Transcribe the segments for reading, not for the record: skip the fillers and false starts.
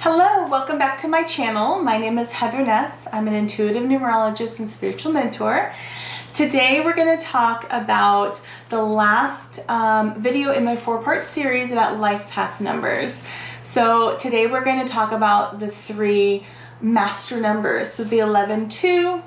Hello, welcome back to my channel. My name is Heather Ness. I'm an intuitive numerologist and spiritual mentor. Today we're going to talk about the last video in my 4-part series about life path numbers. So today we're going to talk about the 3 master numbers. So the 11-2,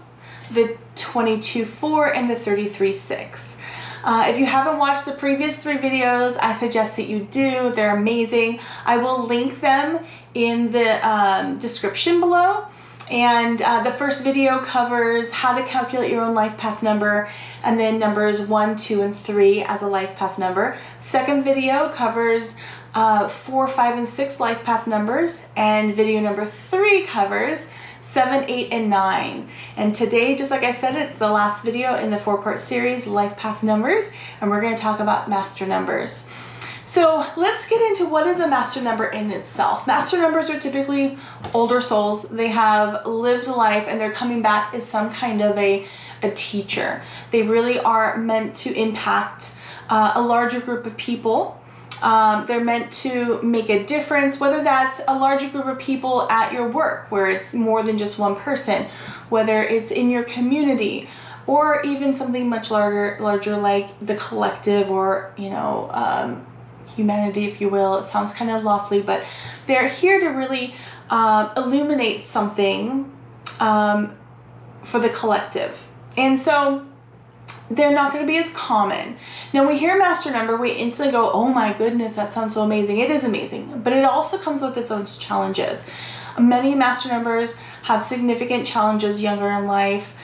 the 22-4, and the 33-6. If you haven't watched the previous 3 videos, I suggest that you do. They're amazing. I will link them in the description below. And the first video covers how to calculate your own life path number, and then numbers 1, 2, and 3 as a life path number. Second video covers 4, 5, and 6 life path numbers, and video number 3 covers 7, 8, and 9. And today, just like I said, it's the last video in the 4-part series, Life Path Numbers, and we're going to talk about master numbers. So let's get into what is a master number in itself. Master numbers are typically older souls. They have lived life and they're coming back as some kind of a teacher. They really are meant to impact a larger group of people. They're meant to make a difference, whether that's a larger group of people at your work where it's more than just one person, whether it's in your community, or even something much larger like the collective, or humanity, if you will. It sounds kind of lofty, but they're here to really illuminate something for the collective. And so they're not going to be as common. Now, we hear master number, we instantly go, oh my goodness, that sounds so amazing. It is amazing, but it also comes with its own challenges. Many master numbers have significant challenges younger in life.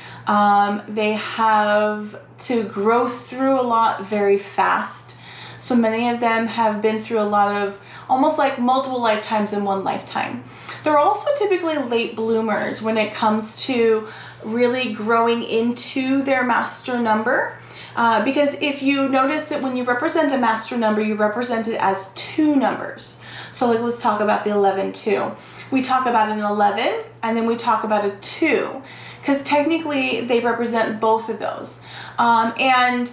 They have to grow through a lot very fast. So many of them have been through a lot of almost like multiple lifetimes in one lifetime. They're also typically late bloomers when it comes to really growing into their master number. Because if you notice that when you represent a master number, you represent it as 2 numbers. So like, let's talk about the 11-2. We talk about an 11 and then we talk about a 2. Because technically they represent both of those. In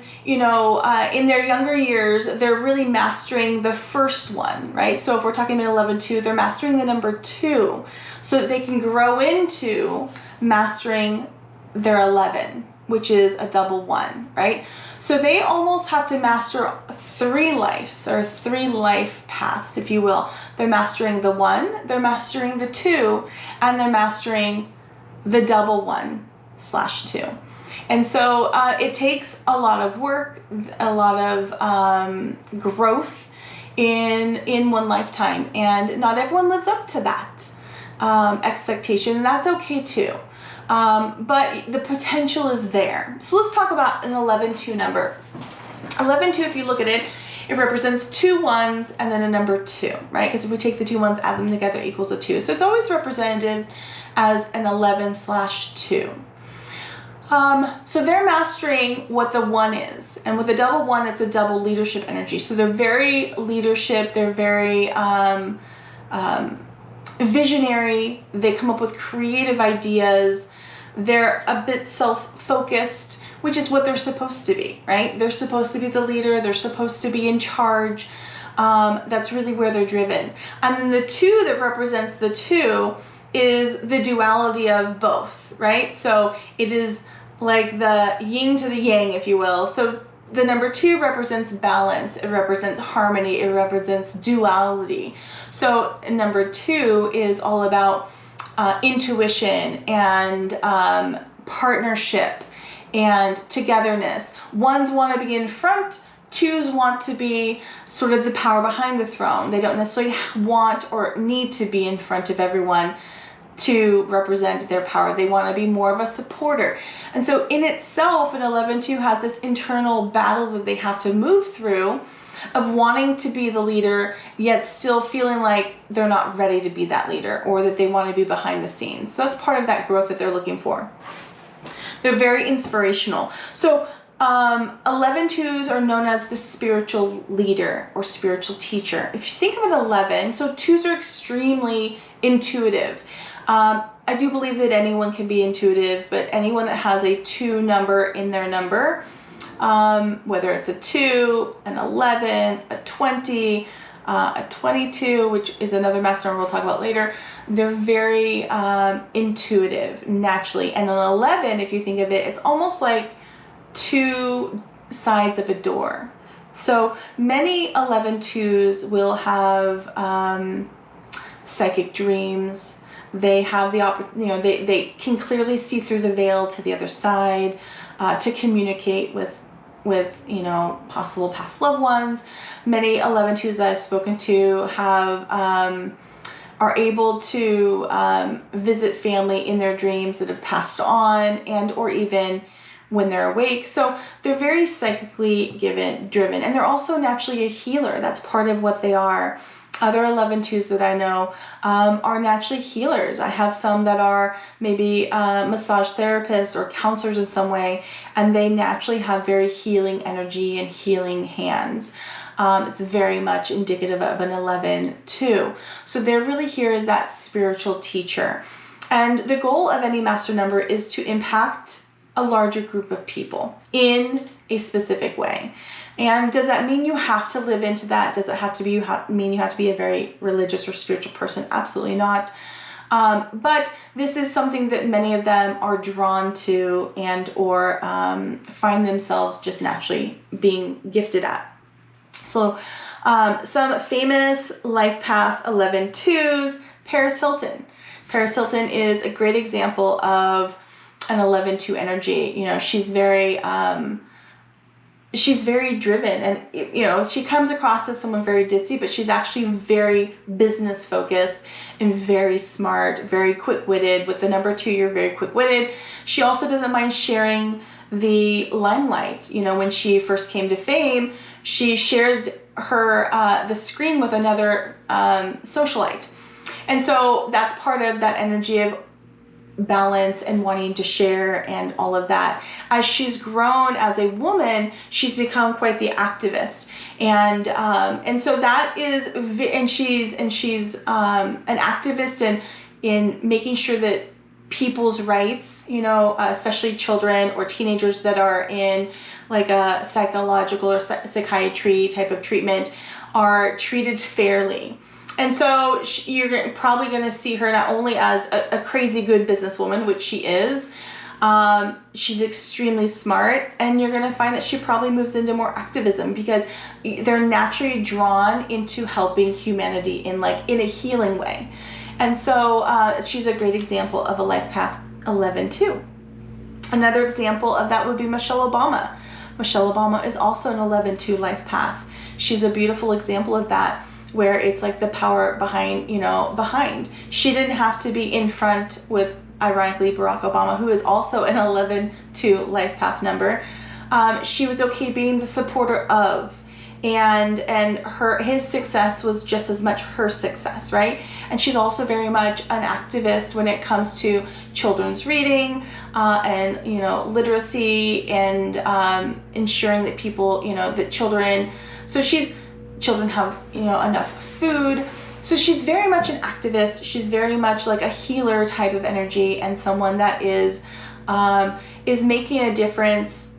their younger years, they're really mastering the first one, right? So if we're talking about 11-2, they're mastering the number 2 so that they can grow into mastering their 11, which is a double 1, right? So they almost have to master 3 lives, or 3 life paths, if you will. They're mastering the 1, they're mastering the 2, and they're mastering the double 1/2. And so it takes a lot of work, a lot of growth in one lifetime, and not everyone lives up to that expectation, and that's okay too. But the potential is there. So let's talk about an 11-2 number. 11-2, if you look at it, it represents 2 1s and then a number 2, right? Because if we take the 2 1s, add them together, equals a 2. So it's always represented as an 11/2. So they're mastering what the 1 is. And with a double 1, it's a double leadership energy. So they're very leadership, they're very visionary, they come up with creative ideas, they're a bit self-focused, which is what they're supposed to be, right? They're supposed to be the leader, they're supposed to be in charge. That's really where they're driven. And then the 2 that represents the 2 is the duality of both, right? So it is like the yin to the yang, if you will. So the number 2 represents balance, it represents harmony, it represents duality. So number 2 is all about intuition and partnership and togetherness. 1s want to be in front, 2s want to be sort of the power behind the throne. They don't necessarily want or need to be in front of everyone to represent their power. They want to be more of a supporter. And so in itself, an 11-2 has this internal battle that they have to move through of wanting to be the leader, yet still feeling like they're not ready to be that leader, or that they want to be behind the scenes. So that's part of that growth that they're looking for. They're very inspirational. So 11-2s are known as the spiritual leader or spiritual teacher. If you think of an 11, so 2s are extremely intuitive. I do believe that anyone can be intuitive, but anyone that has a 2 number in their number, whether it's a 2, an 11, a 20, A 22, which is another master number we'll talk about later, they're very intuitive naturally. And an 11, if you think of it, it's almost like two sides of a door. So many 11-2s will have psychic dreams. They have the they can clearly see through the veil to the other side, to communicate with possible past loved ones. Many 11-2s that I've spoken to have are able to visit family in their dreams that have passed on, and or even when they're awake. So they're very psychically driven, and they're also naturally a healer. That's part of what they are. Other 11-2s that I know are naturally healers. I have some that are maybe massage therapists or counselors in some way, and they naturally have very healing energy and healing hands. It's very much indicative of an 11-2. So they're really here as that spiritual teacher. And the goal of any master number is to impact a larger group of people in a specific way. And does that mean you have to live into that? Does it have to mean you have to be a very religious or spiritual person? Absolutely not. But this is something that many of them are drawn to and or find themselves just naturally being gifted at. So some famous life path 11-2s, Paris Hilton. Paris Hilton is a great example of an 11-2 energy. She's very driven, and she comes across as someone very ditzy, but she's actually very business focused and very smart, very quick-witted. With the number 2, you're very quick-witted. She also doesn't mind sharing the limelight. When she first came to fame, she shared her the screen with another socialite, and so that's part of that energy of balance and wanting to share and all of that. As she's grown as a woman, she's become quite the activist, and so that is, and she's an activist in making sure that people's rights, especially children or teenagers that are in like a psychological or psychiatry type of treatment, are treated fairly. And so you're probably going to see her not only as a crazy good businesswoman, which she is, she's extremely smart, and you're going to find that she probably moves into more activism because they're naturally drawn into helping humanity in a healing way. And so she's a great example of a life path 11-2. Another example of that would be Michelle Obama. Michelle Obama is also an 11-2 life path. She's a beautiful example of that, where it's like the power behind. She didn't have to be in front with, ironically, Barack Obama, who is also an 11-2 life path number. She was okay being the supporter of, and his success was just as much her success, right? And she's also very much an activist when it comes to children's reading and literacy and ensuring that people, that children have enough food. So she's very much an activist. She's very much like a healer type of energy, and someone that is making a difference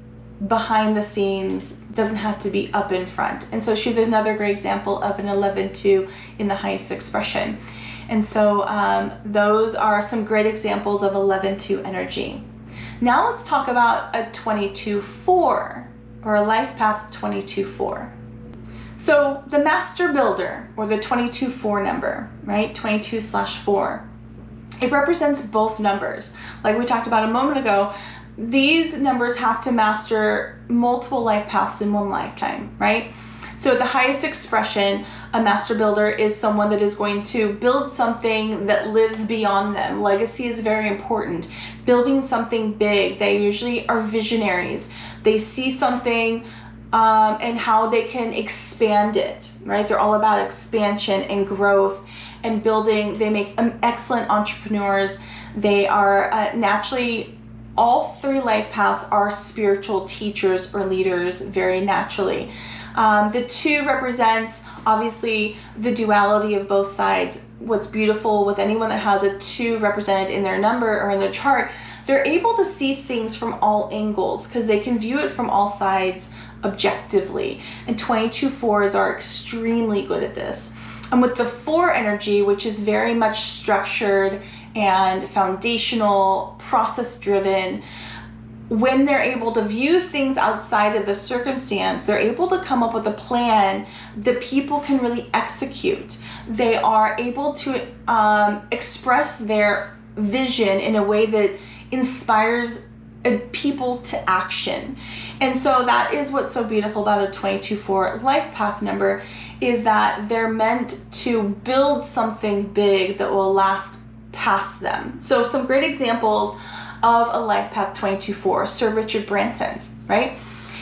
behind the scenes, doesn't have to be up in front. And so she's another great example of an 11-2 in the highest expression. And so those are some great examples of 11-2 energy. Now let's talk about a 22-4 or a life path 22-4. So the master builder, or the 22-4 number, right? 22/4. It represents both numbers. Like we talked about a moment ago, these numbers have to master multiple life paths in one lifetime, right? So at the highest expression, a master builder is someone that is going to build something that lives beyond them. Legacy is very important. Building something big. They usually are visionaries. They see something and how they can expand it, right? They're all about expansion and growth and building. They make excellent entrepreneurs. They are naturally, all 3 life paths are spiritual teachers or leaders very naturally. The 2 represents obviously the duality of both sides. What's beautiful with anyone that has a 2 represented in their number or in their chart, they're able to see things from all angles because they can view it from all sides objectively. And 22/4s are extremely good at this. And with the 4 energy, which is very much structured and foundational, process driven, when they're able to view things outside of the circumstance, they're able to come up with a plan that people can really execute. They are able to express their vision in a way that inspires people to action. And so that is what's so beautiful about a 22/4 life path number, is that they're meant to build something big that will last past them. So some great examples of a life path 22/4, Sir Richard Branson, right?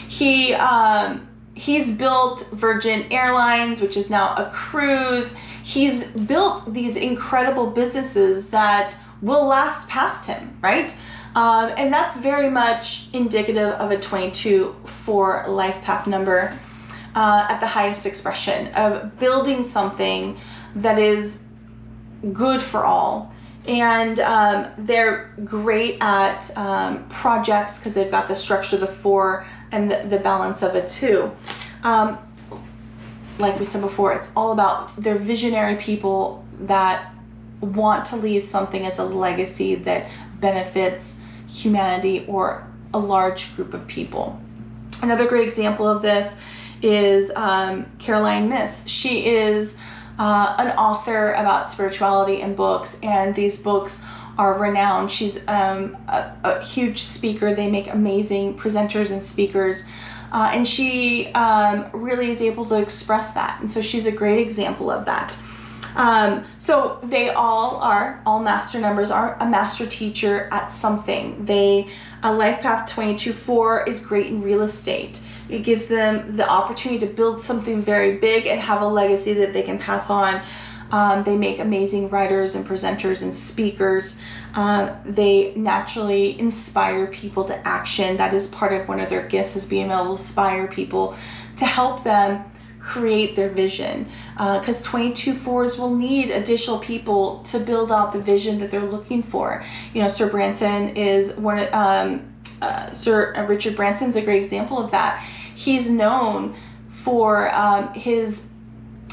He's built Virgin Airlines, which is now a cruise. He's built these incredible businesses that will last past him, right? And that's very much indicative of a 22/4 life path number at the highest expression of building something that is good for all. And they're great at projects because they've got the structure of the 4 and the balance of a 2. Like we said before, it's all about they're visionary people that want to leave something as a legacy that benefits humanity or a large group of people. Another great example of this is Caroline Myss. She is an author about spirituality and books, and these books are renowned. She's a huge speaker. They make amazing presenters and speakers, and she really is able to express that. And so she's a great example of that. So they all master numbers are a master teacher at something. A life path 22/4 is great in real estate. It gives them the opportunity to build something very big and have a legacy that they can pass on. They make amazing writers and presenters and speakers. They naturally inspire people to action. That is part of one of their gifts, is being able to inspire people to help them create their vision. Because 22/4s will need additional people to build out the vision that they're looking for. You know, Sir Branson is Sir Richard Branson's a great example of that. He's known for his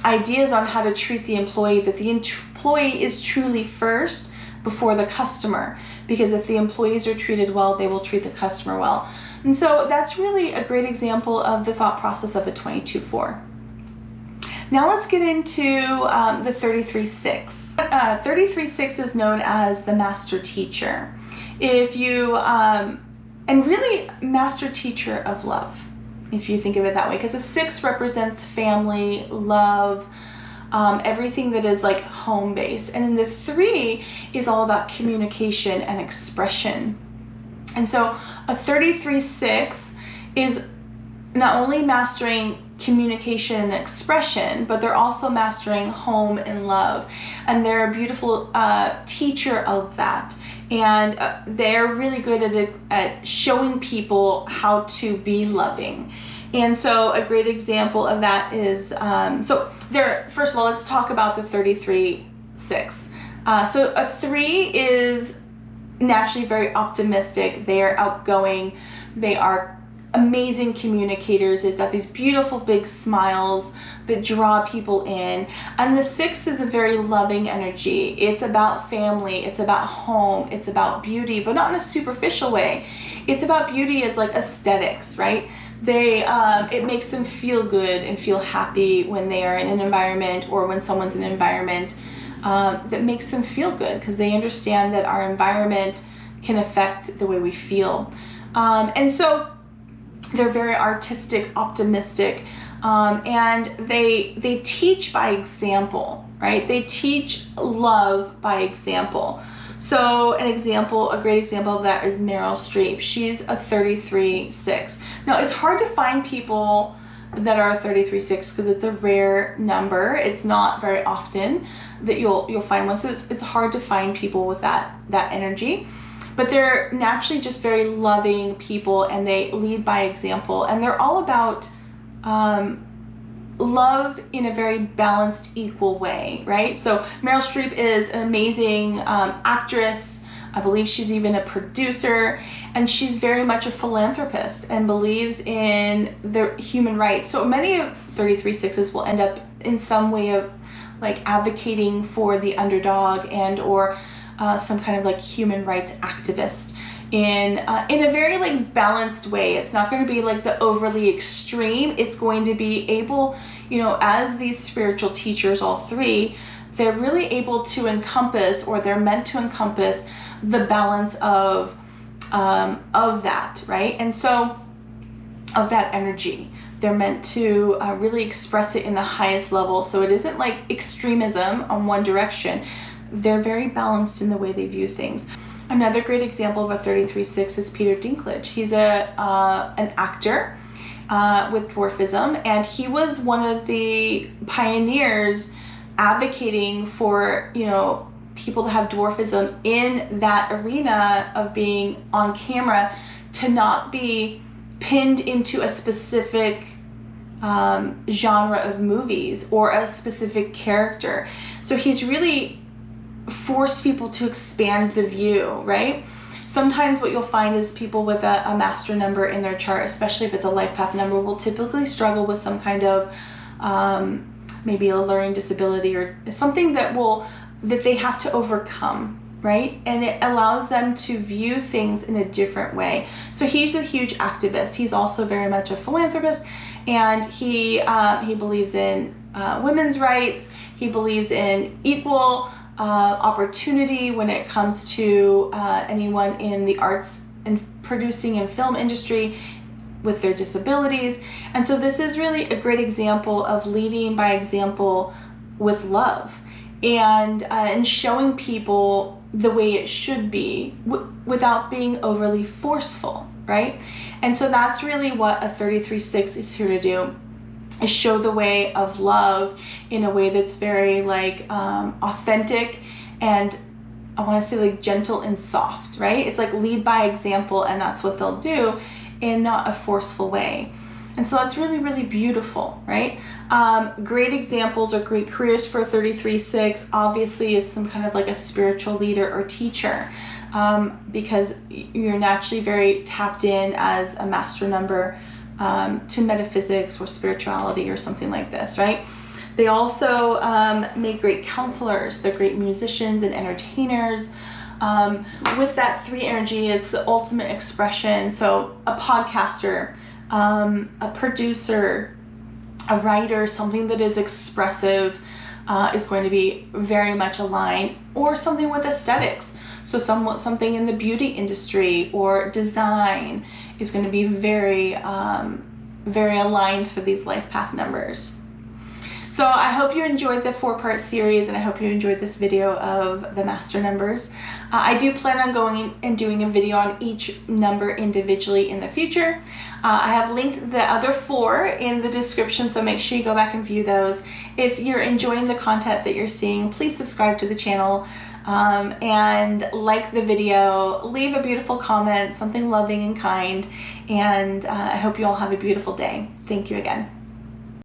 ideas on how to treat the employee, that the employee is truly first before the customer, because if the employees are treated well, they will treat the customer well. And so that's really a great example of the thought process of a 22/4. Now let's get into the 33/6. 33/6 is known as the master teacher. If you and really master teacher of love, if you think of it that way, because a 6 represents family, love, everything that is like home based. And then the 3 is all about communication and expression. And so a 33/6 is not only mastering communication and expression, but they're also mastering home and love. And they're a beautiful teacher of that. And they're really good at showing people how to be loving. And so a great example of that is, first of all, let's talk about the 33/6. So a 3 is naturally very optimistic. They are outgoing. They are amazing communicators. They've got these beautiful big smiles that draw people in. And the 6 is a very loving energy. It's about family, it's about home, it's about beauty, but not in a superficial way. It's about beauty as like aesthetics, right? It makes them feel good and feel happy when they are in an environment, or when someone's in an environment that makes them feel good, because they understand that our environment can affect the way we feel. And so they're very artistic, optimistic, and they teach by example, right? They teach love by example. So a great example of that is Meryl Streep. She's a 33/6. Now, it's hard to find people that are a 33/6 because it's a rare number. It's not very often that you'll find one. So it's hard to find people with that energy. But they're naturally just very loving people, and they lead by example, and they're all about love in a very balanced, equal way, right? So Meryl Streep is an amazing actress. I believe she's even a producer, and she's very much a philanthropist and believes in the human rights. So many of 33/6s will end up in some way of like advocating for the underdog and or some kind of like human rights activist in a very like balanced way. It's not going to be like the overly extreme. It's going to be able, you know, as these spiritual teachers, all three, they're really able to encompass, or they're meant to encompass, the balance of that, right? And so of that energy, they're meant to really express it in the highest level. So it isn't like extremism on one direction. They're very balanced in the way they view things. Another great example of a 33/6 is Peter Dinklage. He's an actor with dwarfism, and he was one of the pioneers advocating for, you know, people that have dwarfism in that arena of being on camera to not be pinned into a specific genre of movies or a specific character. So he's really forced people to expand the view, right? Sometimes what you'll find is people with a master number in their chart, especially if it's a life path number, will typically struggle with some kind of maybe a learning disability or something that they have to overcome, right? And it allows them to view things in a different way. So he's a huge activist. He's also very much a philanthropist, and he believes in women's rights. He believes in equal opportunity when it comes to anyone in the arts and producing and film industry with their disabilities. And so this is really a great example of leading by example with love and showing people the way it should be without being overly forceful, right? And so that's really what a 33/6 is here to do, is show the way of love in a way that's very like authentic and I want to say like gentle and soft, right? It's like lead by example, and that's what they'll do in not a forceful way. And so that's really, really beautiful, right? Great examples or great careers for 33/6 obviously is some kind of like a spiritual leader or teacher, because you're naturally very tapped in as a master number to metaphysics or spirituality or something like this, right? They also make great counselors. They're great musicians and entertainers. With that 3 energy, it's the ultimate expression. So a podcaster, a producer, a writer, something that is expressive is going to be very much aligned, or something with aesthetics. So something in the beauty industry or design is going to be very, very aligned for these life path numbers. So I hope you enjoyed the 4-part series, and I hope you enjoyed this video of the master numbers. I do plan on going and doing a video on each number individually in the future. I have linked the other 4 in the description, so make sure you go back and view those. If you're enjoying the content that you're seeing, please subscribe to the channel and like the video, leave a beautiful comment, something loving and kind, and I hope you all have a beautiful day. Thank you again.